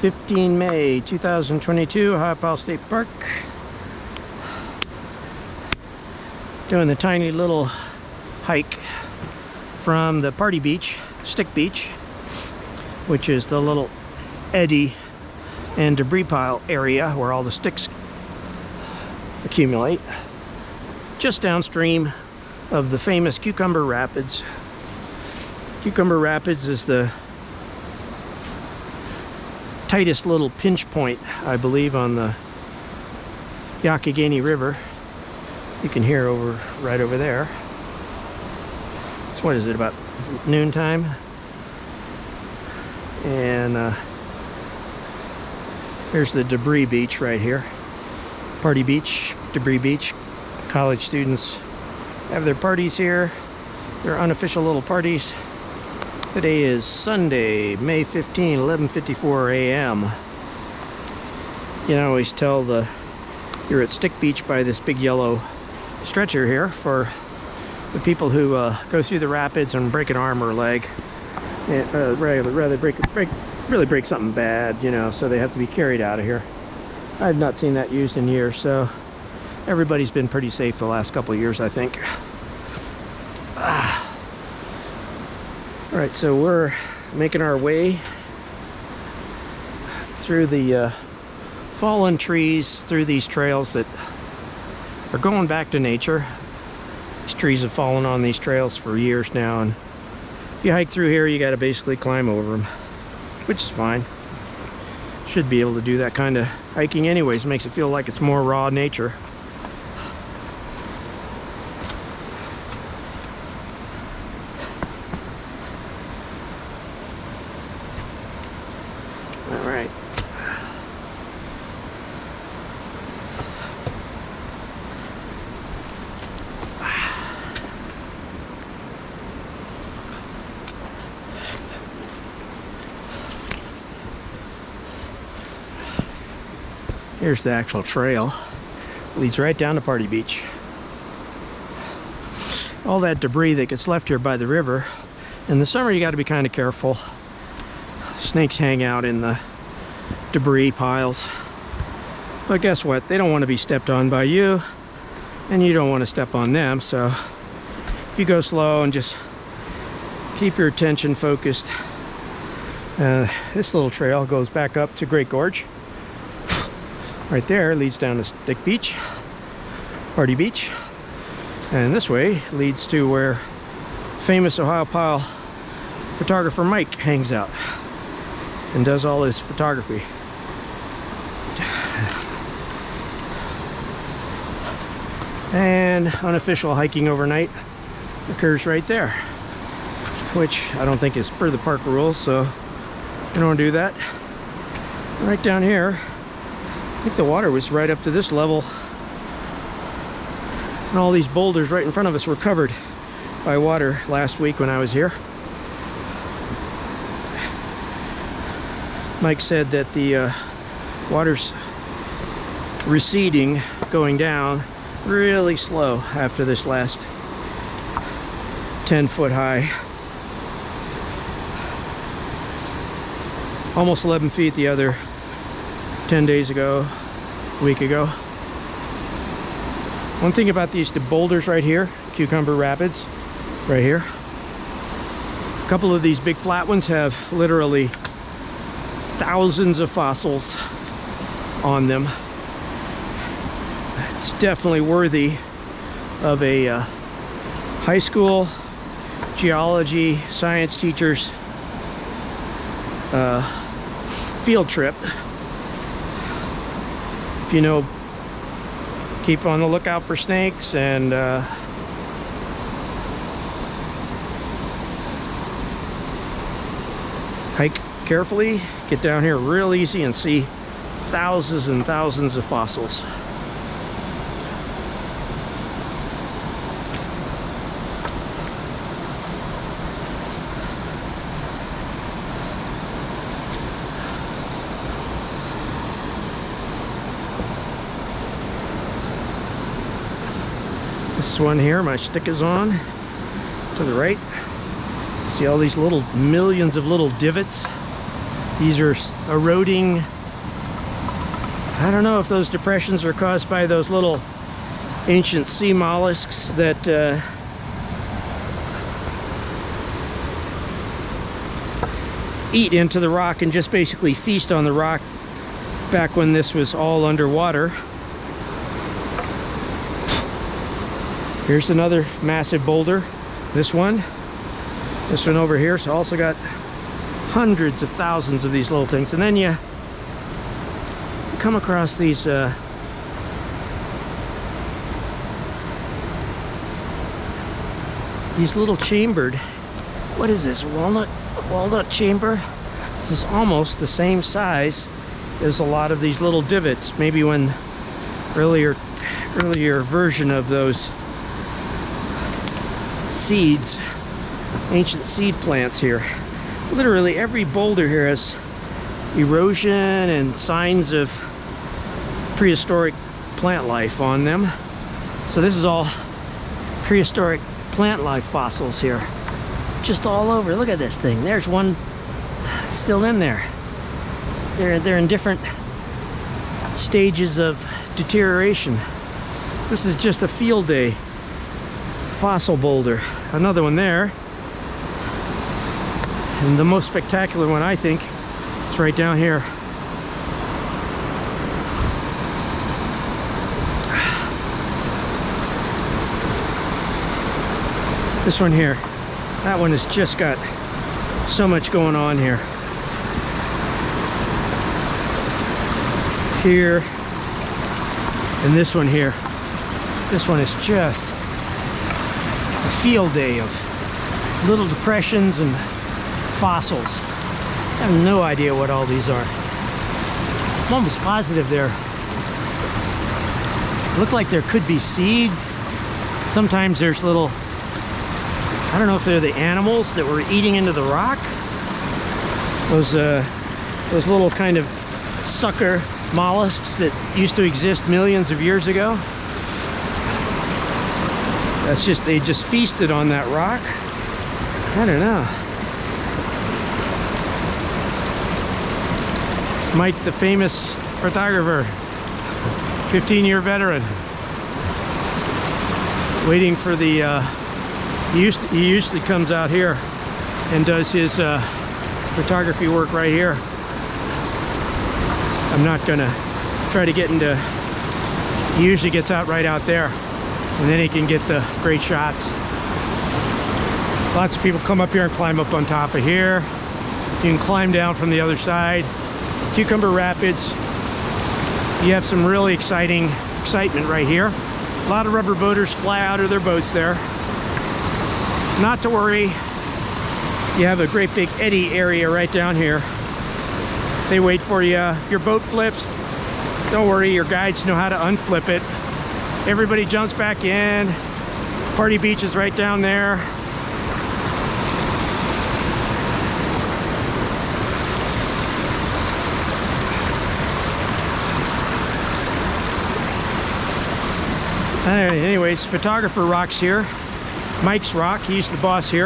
15 May 2022, Ohiopyle State Park. Doing the tiny little hike from the party beach, stick beach, which is the little eddy and debris pile area where all the sticks accumulate, just downstream of the famous Cucumber Rapids. Cucumber Rapids is the tightest little pinch point, I believe, on the Youghiogheny River. You can hear right over there. So what is it, about noontime? And here's the debris beach right here. Party beach, debris beach. College students have their parties here. Their unofficial little parties. Today is Sunday, May 15, 11:54 a.m. You can always tell you're at Stick Beach by this big yellow stretcher here for the people who go through the rapids and break an arm or leg. Rather break something bad, you know, so they have to be carried out of here. I've not seen that used in years, so everybody's been pretty safe the last couple of years, I think. All right, so we're making our way through the fallen trees, through these trails that are going back to nature. These trees have fallen on these trails for years now, and if you hike through here, you got to basically climb over them, which is fine. Should be able to do that kind of hiking anyways. Makes it feel like it's more raw nature. All right. Here's the actual trail. Leads right down to Party Beach. All that debris that gets left here by the river. In the summer, you got to be kind of careful. Snakes hang out in the debris piles. But guess what? They don't want to be stepped on by you, and you don't want to step on them. So if you go slow and just keep your attention focused, this little trail goes back up to Great Gorge. Right there leads down to Stick Beach, Party Beach, and this way leads to where famous Ohiopyle photographer Mike hangs out and does all his photography. And unofficial hiking overnight occurs right there, which I don't think is per the park rules, so I don't do that. Right down here, I think the water was right up to this level, and all these boulders right in front of us were covered by water last week when I was here. Mike said that the water's receding, going down really slow after this last 10-foot high. Almost 11 feet the other 10 days ago, a week ago. One thing about these boulders right here, Cucumber Rapids, right here. A couple of these big flat ones have literally thousands of fossils on them. It's definitely worthy of a high school geology science teacher's field trip. If you know, keep on the lookout for snakes and hike carefully, get down here real easy and see thousands and thousands of fossils. This one here, my stick is on to the right. See all these little millions of little divots These are eroding. I don't know if those depressions are caused by those little ancient sea mollusks that eat into the rock and just basically feast on the rock back when this was all underwater. Here's another massive boulder. This one over here. So also got hundreds of thousands of these little things. And then you come across these little chambered, what is this, walnut chamber? This is almost the same size as a lot of these little divots. Maybe when earlier version of those seeds, ancient seed plants here. Literally every boulder here has erosion and signs of prehistoric plant life on them. So this is all prehistoric plant life fossils here, just all over. Look at this thing. There's one still in there. They're in different stages of deterioration. This is just a field day fossil boulder. Another one there. And the most spectacular one, I think, is right down here. This one here. That one has just got so much going on here. Here. And this one here. This one is just a field day of little depressions and fossils. I have no idea what all these are. I'm almost positive they're look like there could be seeds. Sometimes there's little, I don't know if they're the animals that were eating into the rock. Those little kind of sucker mollusks that used to exist millions of years ago. That's just, they just feasted on that rock. I don't know. It's Mike, the famous photographer, 15-year veteran, waiting for the, he usually comes out here and does his photography work right here. I'm not gonna try to get into, he usually gets out right out there, and then he can get the great shots. Lots of people come up here and climb up on top of here. You can climb down from the other side. Cucumber Rapids. You have some really excitement right here. A lot of rubber boaters fly out of their boats there. Not to worry, you have a great big eddy area right down here. They wait for you. If your boat flips, don't worry, your guides know how to unflip it. Everybody jumps back in. Party Beach is right down there. Anyways, photographer Rock's here. Mike's Rock, he's the boss here.